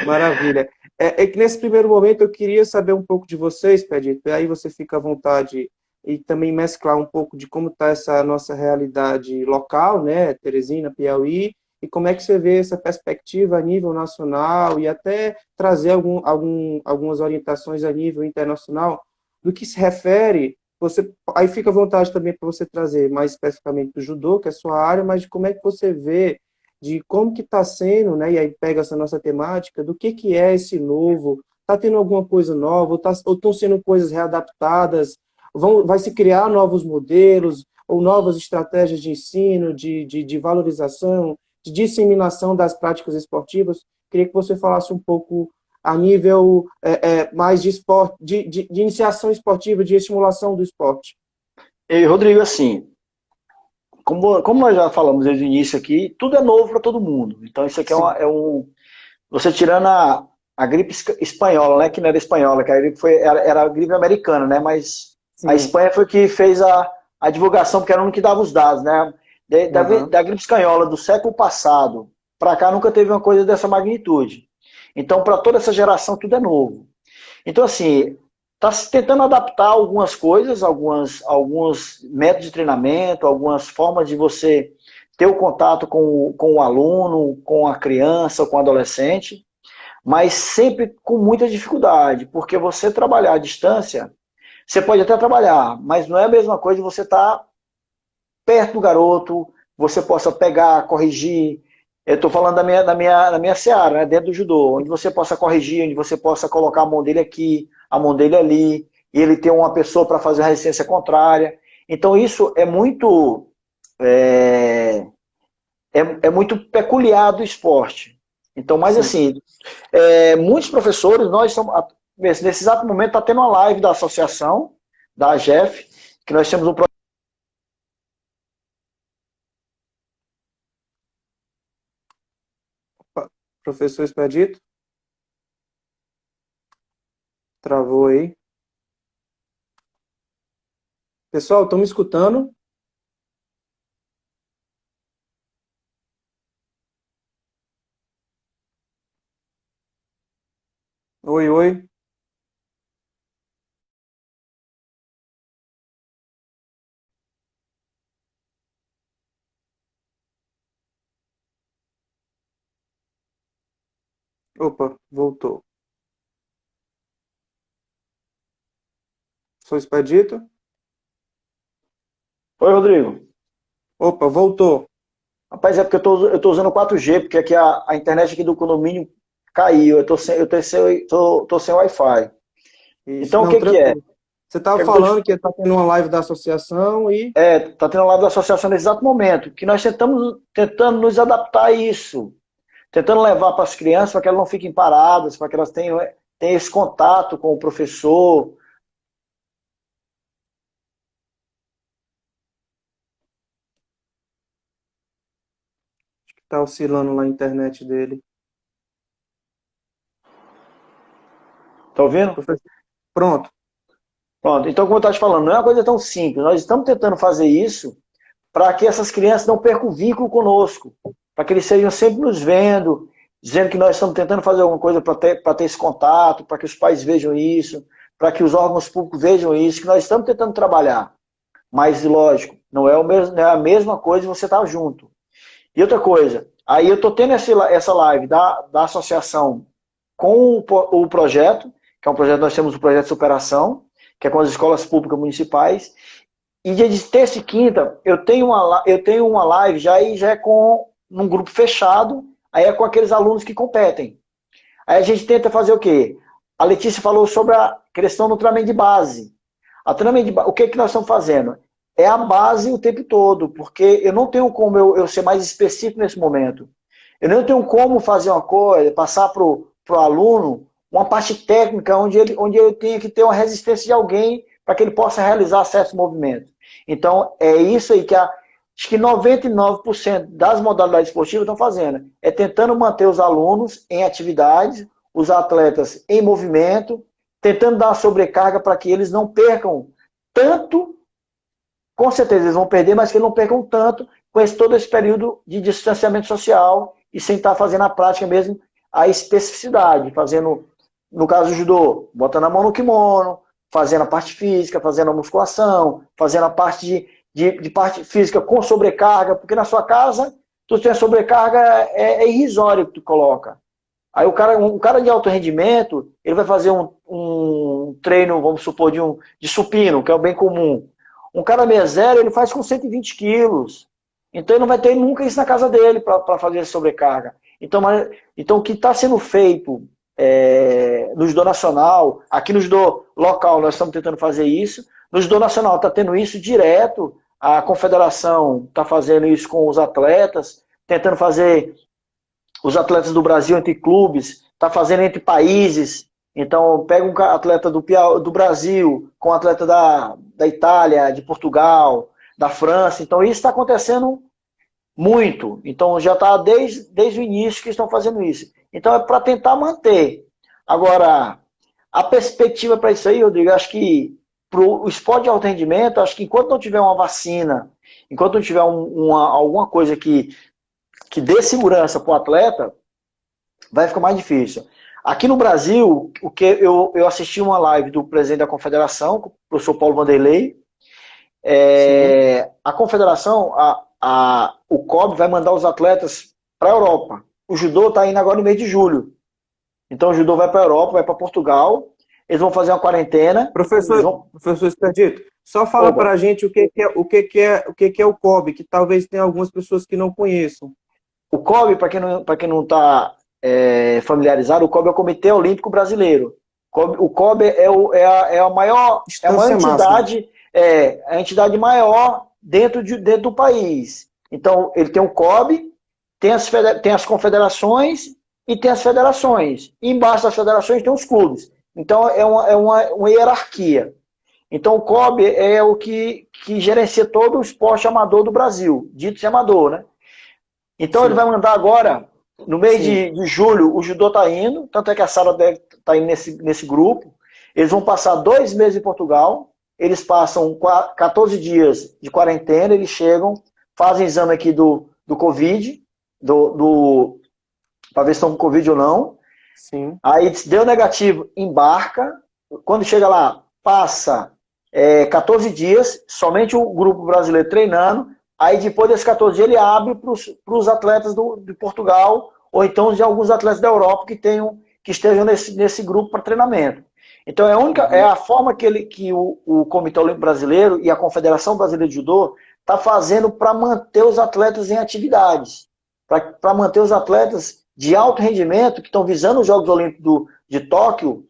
Maravilha. É que nesse primeiro momento eu queria saber um pouco de vocês, Pedito, e aí você fica à vontade e também mesclar um pouco de como está essa nossa realidade local, né, Teresina, Piauí, e como é que você vê essa perspectiva a nível nacional e até trazer algumas orientações a nível internacional do que se refere, você, aí fica à vontade também para você trazer mais especificamente do judô, que é a sua área, mas de como é que você vê, de como que está sendo, né, e aí pega essa nossa temática, do que é esse novo, está tendo alguma coisa nova, ou estão sendo coisas readaptadas, vai se criar novos modelos, ou novas estratégias de ensino, de valorização, de disseminação das práticas esportivas. Queria que você falasse um pouco a nível mais de esporte, de iniciação esportiva, de estimulação do esporte. E, Rodrigo, assim, como nós já falamos desde o início aqui, tudo é novo para todo mundo. Então, isso aqui você tirando a gripe espanhola, né? Que não era espanhola, que a gripe era a gripe americana, né? Mas Sim. a Espanha foi que fez a divulgação, porque era o único que dava os dados, né? Da gripe espanhola do século passado para cá nunca teve uma coisa dessa magnitude. Então, para toda essa geração, tudo é novo. Então, assim, está se tentando adaptar algumas coisas, alguns métodos de treinamento, algumas formas de você ter o contato com o aluno, com a criança, com o adolescente, mas sempre com muita dificuldade, porque você trabalhar à distância, você pode até trabalhar, mas não é a mesma coisa de você estar perto do garoto, você possa pegar, corrigir. Eu estou falando da minha seara, né, dentro do judô, onde você possa corrigir, onde você possa colocar a mão dele aqui, a mão dele ali, e ele ter uma pessoa para fazer a resistência contrária. Então isso é muito peculiar do esporte. Então, mas assim, muitos professores, nós estamos, nesse exato momento, está tendo uma live da associação, da AGEF, que nós temos um Professor Expedito? Travou aí. Pessoal, estão me escutando? Oi, oi. Opa, voltou. Sou Expedito? Oi, Rodrigo. Opa, voltou. Rapaz, é porque eu tô usando 4G, porque aqui a internet aqui do condomínio caiu. Tô sem Wi-Fi. Isso, Então, o não, que que é? tranquilo. Você estava falando que está tendo uma live da associação e... Tá tendo lá da associação nesse exato momento, que nós estamos tentando nos adaptar a isso. Tentando levar para as crianças, para que elas não fiquem paradas, para que elas tenham esse contato com o professor. Está oscilando lá a internet dele. Tá ouvindo? Pronto. Pronto. Então, como eu estava te falando, não é uma coisa tão simples. Nós estamos tentando fazer isso para que essas crianças não percam o vínculo conosco, para que eles sejam sempre nos vendo, dizendo que nós estamos tentando fazer alguma coisa para ter esse contato, para que os pais vejam isso, para que os órgãos públicos vejam isso, que nós estamos tentando trabalhar. Mas, lógico, não é a mesma coisa você estar junto. E outra coisa, aí eu estou tendo essa live da associação com o projeto, que é um projeto, nós temos o projeto de superação, que é com as escolas públicas municipais, e dia de terça e quinta eu tenho uma live já é num grupo fechado, aí é com aqueles alunos que competem. Aí a gente tenta fazer o quê? A Letícia falou sobre a questão do treinamento de base. O que nós estamos fazendo? É a base o tempo todo, porque eu não tenho como eu ser mais específico nesse momento. Eu não tenho como fazer uma coisa, passar para o aluno uma parte técnica onde eu tenha que ter uma resistência de alguém para que ele possa realizar certos movimentos. Então, é isso aí que acho que 99% das modalidades esportivas estão fazendo. É tentando manter os alunos em atividades, os atletas em movimento, tentando dar uma sobrecarga para que eles não percam tanto, com certeza eles vão perder, mas que eles não percam tanto com todo esse período de distanciamento social e sem estar fazendo a prática mesmo a especificidade, fazendo, no caso do judô, botando a mão no kimono, fazendo a parte física, fazendo a musculação, fazendo a parte de parte física com sobrecarga, porque na sua casa tu tem a sobrecarga irrisória que tu coloca. Aí um cara de alto rendimento, ele vai fazer um treino, vamos supor, de supino, que é o bem comum. Um cara meia zero, ele faz com 120 quilos. Então ele não vai ter nunca isso na casa dele para fazer essa sobrecarga. Então o que está sendo feito no judô nacional, aqui no judô local nós estamos tentando fazer isso, no judô nacional está tendo isso direto, a confederação está fazendo isso com os atletas, tentando fazer os atletas do Brasil entre clubes, está fazendo entre países. Então pega um atleta do Brasil com um atleta da Itália, de Portugal, da França. Então isso está acontecendo muito. Então já está desde o início que estão fazendo isso. Então é para tentar manter. Agora, a perspectiva para isso aí, Rodrigo, acho que para o esporte de alto rendimento, acho que enquanto não tiver uma vacina, enquanto não tiver alguma coisa que dê segurança para o atleta, vai ficar mais difícil. Aqui no Brasil, eu assisti uma live do presidente da confederação, o professor Paulo Vanderlei. A confederação, o COB vai mandar os atletas para a Europa. O judô está indo agora no mês de julho. Então o judô vai para a Europa, vai para Portugal. Eles vão fazer uma quarentena. Professor Expedito, só fala para a gente o que é o COB, que talvez tenha algumas pessoas que não conheçam. O COB, para quem não está familiarizado, o COB é o Comitê Olímpico Brasileiro. O COB é a maior entidade, a entidade maior dentro do país. Então, ele tem o COB, tem as confederações e tem as federações. E embaixo das federações tem os clubes. Então, é uma hierarquia. Então, o COB é o que gerencia todo o esporte amador do Brasil, dito amador, né? Então, sim, ele vai mandar agora, no mês de julho, o judô está indo, tanto é que a Sara deve estar indo nesse grupo. Eles vão passar 2 meses em Portugal, eles passam 14 dias de quarentena, eles chegam, fazem exame aqui do Covid, para ver se estão com Covid ou não. Sim. Aí deu negativo, embarca. Quando chega lá, passa 14 dias, somente o grupo brasileiro treinando. Aí depois desses 14 dias ele abre para os atletas de Portugal, ou então de alguns atletas da Europa que estejam nesse grupo para treinamento. Então é a forma que o Comitê Olímpico Brasileiro e a Confederação Brasileira de Judô está fazendo para manter os atletas em atividades, para manter os atletas de alto rendimento que estão visando os Jogos Olímpicos de Tóquio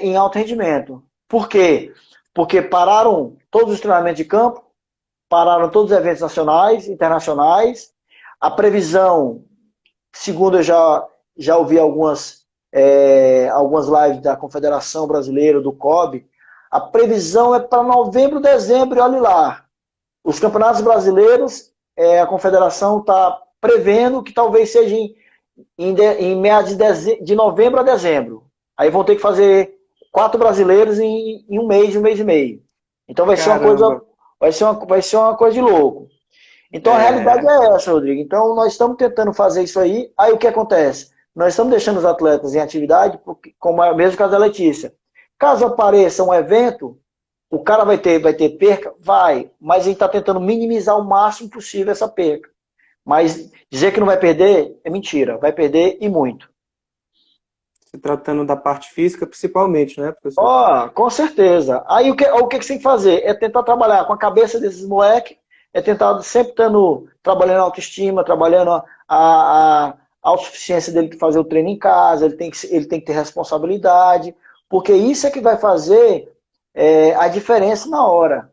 em alto rendimento. Por quê? Porque pararam todos os treinamentos de campo, pararam todos os eventos nacionais, internacionais. A previsão, segundo eu já ouvi algumas lives da Confederação Brasileira, do COB, a previsão é para novembro, dezembro, e olhe lá. Os campeonatos brasileiros, a Confederação está prevendo que talvez seja em meados de novembro a dezembro. Aí vão ter que fazer 4 brasileiros em um mês e meio. Então vai ser uma coisa... Vai ser uma coisa de louco. Então a realidade é essa, Rodrigo. Então nós estamos tentando fazer isso aí. Aí o que acontece? Nós estamos deixando os atletas em atividade, como é o mesmo caso da Letícia. Caso apareça um evento, o cara vai ter perca? Vai. Mas a gente está tentando minimizar o máximo possível essa perca. Mas dizer que não vai perder é mentira. Vai perder e muito. Se tratando da parte física, principalmente, né, professor? Com certeza. Aí o que você tem que fazer? É tentar trabalhar com a cabeça desses moleques, é tentar sempre trabalhando a autoestima, trabalhando a autossuficiência dele de fazer o treino em casa, ele tem que ter responsabilidade, porque isso é que vai fazer a diferença na hora.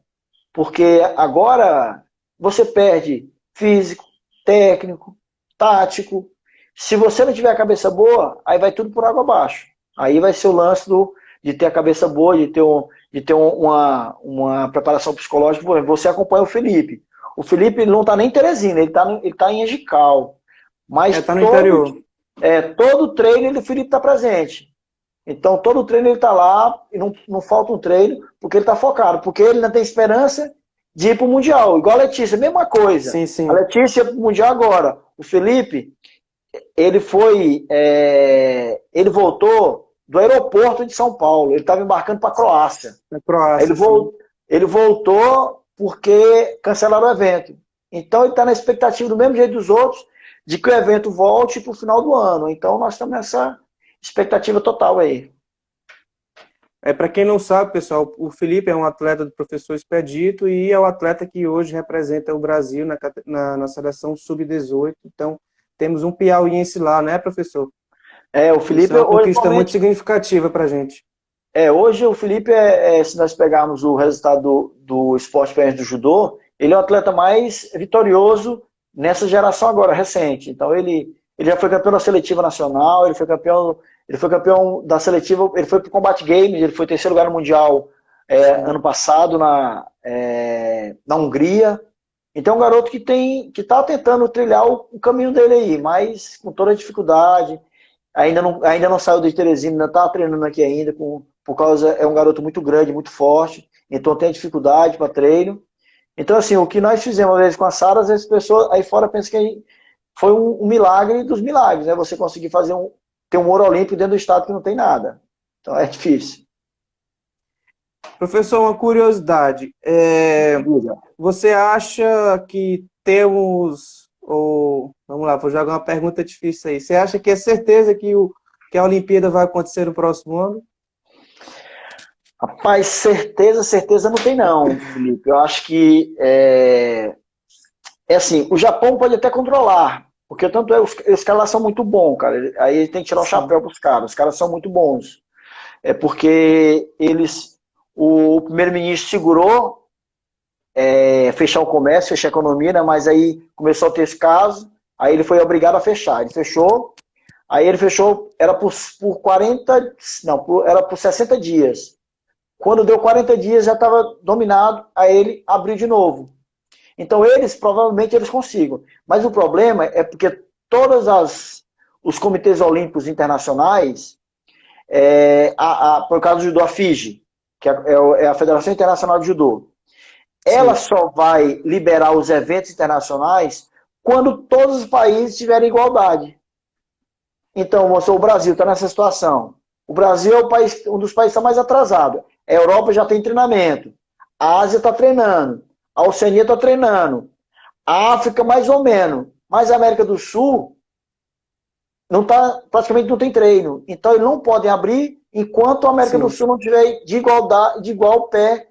Porque agora você perde físico, técnico, tático. Se você não tiver a cabeça boa, aí vai tudo por água abaixo. Aí vai ser o lance de ter a cabeça boa, de ter uma preparação psicológica. Por exemplo, você acompanha o Felipe. O Felipe não está nem em Teresina, ele está em Angical. Mas está no interior. Todo treino o Felipe está presente. Então, todo treino ele está lá, e não falta um treino, porque ele está focado. Porque ele não tem esperança de ir para o Mundial. Igual a Letícia, mesma coisa. Sim, sim. A Letícia para o Mundial agora. O Felipe... Ele voltou do aeroporto de São Paulo. Ele estava embarcando para a Croácia. Croácia. Ele voltou porque cancelaram o evento. Então ele está na expectativa do mesmo jeito dos outros, de que o evento volte para o final do ano. Então nós estamos nessa expectativa total aí. Para quem não sabe, pessoal, o Felipe é um atleta do professor Expedito e é o atleta que hoje representa o Brasil na seleção sub-18. Então, temos um piauiense lá, né, professor? O Felipe Isso é uma hoje, conquista muito significativa para a gente. Hoje o Felipe, se nós pegarmos o resultado do esporte pé do judô, ele é o atleta mais vitorioso nessa geração agora, recente. Então ele já foi campeão da seletiva nacional, ele foi campeão da seletiva, ele foi para o Combat Games, ele foi terceiro lugar no Mundial ano passado na Hungria. Então é um garoto que está tentando trilhar o caminho dele aí, mas com toda a dificuldade. Ainda não saiu de Teresina, ainda está treinando aqui ainda, por causa é um garoto muito grande, muito forte, então tem dificuldade para treino. Então, assim, o que nós fizemos às vezes com a Sara, às vezes as pessoas aí fora pensam que foi um milagre dos milagres, né? Você conseguir ter um ouro olímpico dentro do estado que não tem nada. Então é difícil. Professor, uma curiosidade. Você acha que temos... vamos lá, vou jogar uma pergunta difícil aí. Você acha que é certeza que a Olimpíada vai acontecer no próximo ano? Rapaz, certeza não tem não, Felipe. Eu acho que assim, o Japão pode até controlar, porque tanto os caras lá são muito bons, cara. Aí tem que tirar o chapéu pros caras. Os caras são muito bons. Porque o primeiro-ministro segurou fechar o comércio, fechar a economia, né? Mas aí começou a ter esse caso, aí ele foi obrigado a fechar. Ele fechou, aí ele fechou, era por 60 dias. Quando deu 40 dias já estava dominado, aí ele abriu de novo. Então provavelmente eles consigam. Mas o problema é porque os comitês olímpicos internacionais, por causa do judô, a FIGE, que é a Federação Internacional de Judô, ela só vai liberar os eventos internacionais quando todos os países tiverem igualdade. Então, o Brasil está nessa situação. O Brasil é um dos países que está mais atrasado. A Europa já tem treinamento. A Ásia está treinando. A Oceania está treinando. A África, mais ou menos. Mas a América do Sul praticamente não tem treino. Então, eles não podem abrir enquanto a América do Sul não tiver de igual pé,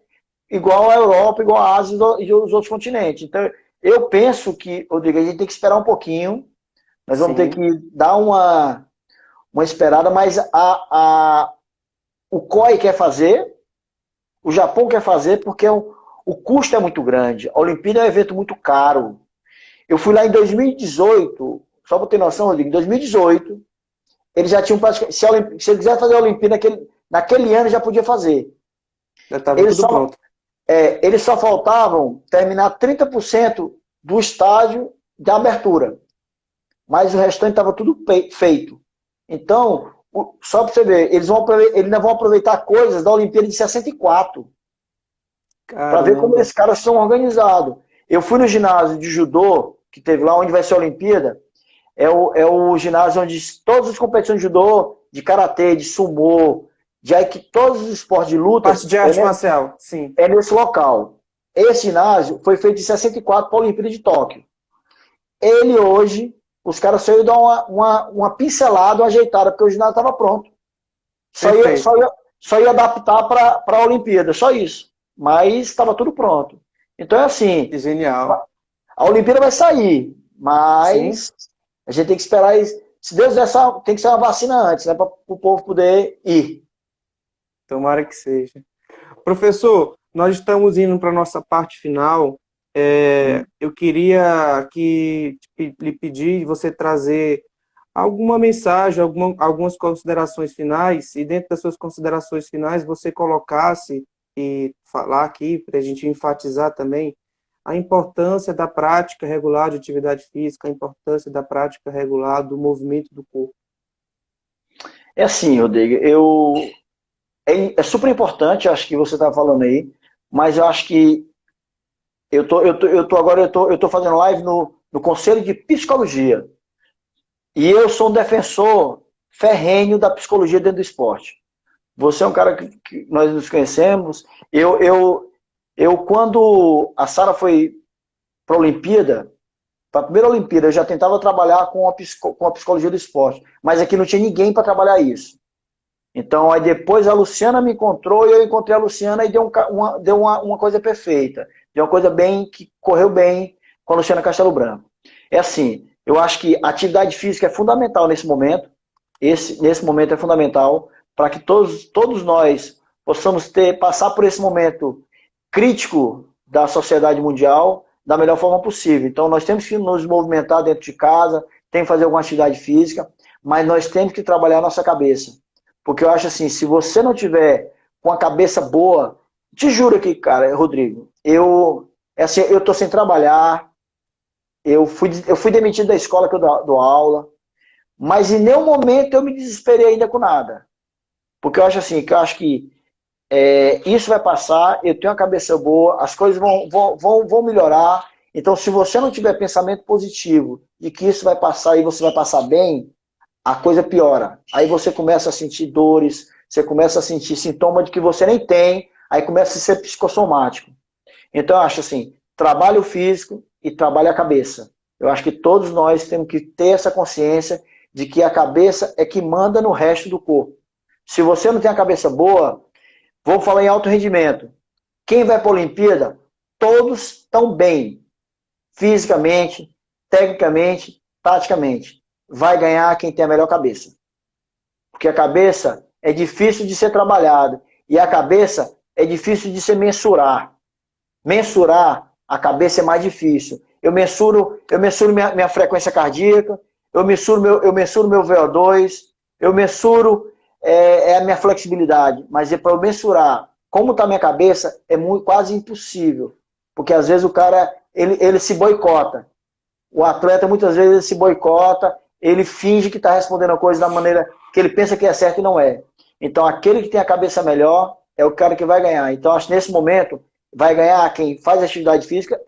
igual a Europa, igual a Ásia e os outros continentes. Então, eu penso que, Rodrigo, a gente tem que esperar um pouquinho. Nós vamos ter que dar uma esperada, mas o COI quer fazer, o Japão quer fazer, porque o custo é muito grande. A Olimpíada é um evento muito caro. Eu fui lá em 2018, só para ter noção, Rodrigo, em 2018, eles já tinham praticamente. Se ele quiser fazer a Olimpíada naquele ano, já podia fazer. Já estava tudo pronto. Eles só faltavam terminar 30% do estádio de abertura. Mas o restante estava tudo feito. Então, só para você ver, eles ainda vão aproveitar coisas da Olimpíada de 64. Para ver como esses caras são organizados. Eu fui no ginásio de judô, que teve lá onde vai ser a Olimpíada. É o ginásio onde todas as competições de judô, de karatê, de sumô, todos os esportes de luta. Parte de arte marcial, sim. É nesse local. Esse ginásio foi feito em 64 para a Olimpíada de Tóquio. Ele hoje, os caras só iam dar uma pincelada, uma ajeitada, porque o ginásio estava pronto. Só ia adaptar para a Olimpíada, só isso. Mas estava tudo pronto. Então é assim. Genial. A Olimpíada vai sair, mas a gente tem que esperar. Se Deus der, tem que ser uma vacina antes, né, para o povo poder ir. Tomara que seja. Professor, nós estamos indo para a nossa parte final. Eu queria lhe pedir você trazer alguma mensagem, algumas considerações finais, e dentro das suas considerações finais você colocasse e falar aqui, para a gente enfatizar também, a importância da prática regular de atividade física, a importância da prática regular do movimento do corpo. É assim, Rodrigo, é super importante, acho que você está falando aí, mas eu acho que eu tô fazendo live no Conselho de Psicologia. E eu sou um defensor ferrenho da psicologia dentro do esporte. Você é um cara que nós nos conhecemos. Eu quando a Sara foi para a Olimpíada, para a primeira Olimpíada, eu já tentava trabalhar com a psicologia do esporte, mas aqui não tinha ninguém para trabalhar isso. Então, aí depois a Luciana me encontrou e eu encontrei a Luciana e deu uma coisa perfeita. Deu uma coisa bem, que correu bem com a Luciana Castelo Branco. É assim, eu acho que a atividade física é fundamental nesse momento. Nesse momento é fundamental para que todos nós possamos passar por esse momento crítico da sociedade mundial da melhor forma possível. Então, nós temos que nos movimentar dentro de casa, tem que fazer alguma atividade física, mas nós temos que trabalhar a nossa cabeça. Porque eu acho assim, se você não tiver com a cabeça boa, te juro aqui, cara, Rodrigo, eu tô sem trabalhar, eu fui demitido da escola que eu dou aula, mas em nenhum momento eu me desesperei ainda com nada. Porque eu acho assim, que isso vai passar, eu tenho a cabeça boa, as coisas vão melhorar. Então, se você não tiver pensamento positivo de que isso vai passar e você vai passar bem, a coisa piora. Aí você começa a sentir dores, você começa a sentir sintomas de que você nem tem, aí começa a ser psicossomático. Então, eu acho assim, trabalho físico e trabalho a cabeça. Eu acho que todos nós temos que ter essa consciência de que a cabeça é que manda no resto do corpo. Se você não tem a cabeça boa, vou falar em alto rendimento. Quem vai para a Olimpíada, todos estão bem. Fisicamente, tecnicamente, taticamente. Vai ganhar quem tem a melhor cabeça. Porque a cabeça é difícil de ser trabalhada. E a cabeça é difícil de se mensurar. Mensurar, a cabeça é mais difícil. Eu mensuro minha frequência cardíaca, eu mensuro meu VO2, eu mensuro a minha flexibilidade. Mas para eu mensurar como está a minha cabeça, é quase impossível. Porque às vezes o cara ele se boicota. O atleta muitas vezes ele se boicota, ele finge que está respondendo a coisa da maneira que ele pensa que é certo e não é. Então aquele que tem a cabeça melhor é o cara que vai ganhar. Então acho que nesse momento vai ganhar quem faz atividade física,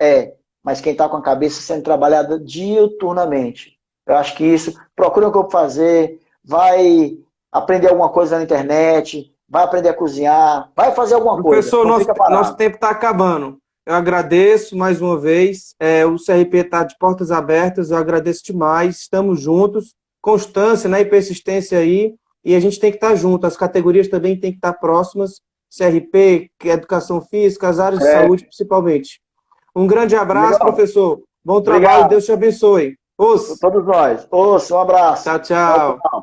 mas quem está com a cabeça sendo trabalhada diuturnamente. Eu acho que isso, procura o que eu vou fazer, vai aprender alguma coisa na internet, vai aprender a cozinhar, vai fazer alguma coisa. Professor, nosso tempo está acabando. Eu agradeço mais uma vez. O CRP está de portas abertas. Eu agradeço demais. Estamos juntos. Constância, né, e persistência aí. E a gente tem que estar junto. As categorias também têm que estar próximas. CRP, que é educação física, as áreas de saúde, principalmente. Um grande abraço, legal, professor. Bom trabalho. Obrigado. Deus te abençoe. Todos nós. Um abraço. Tchau, tchau.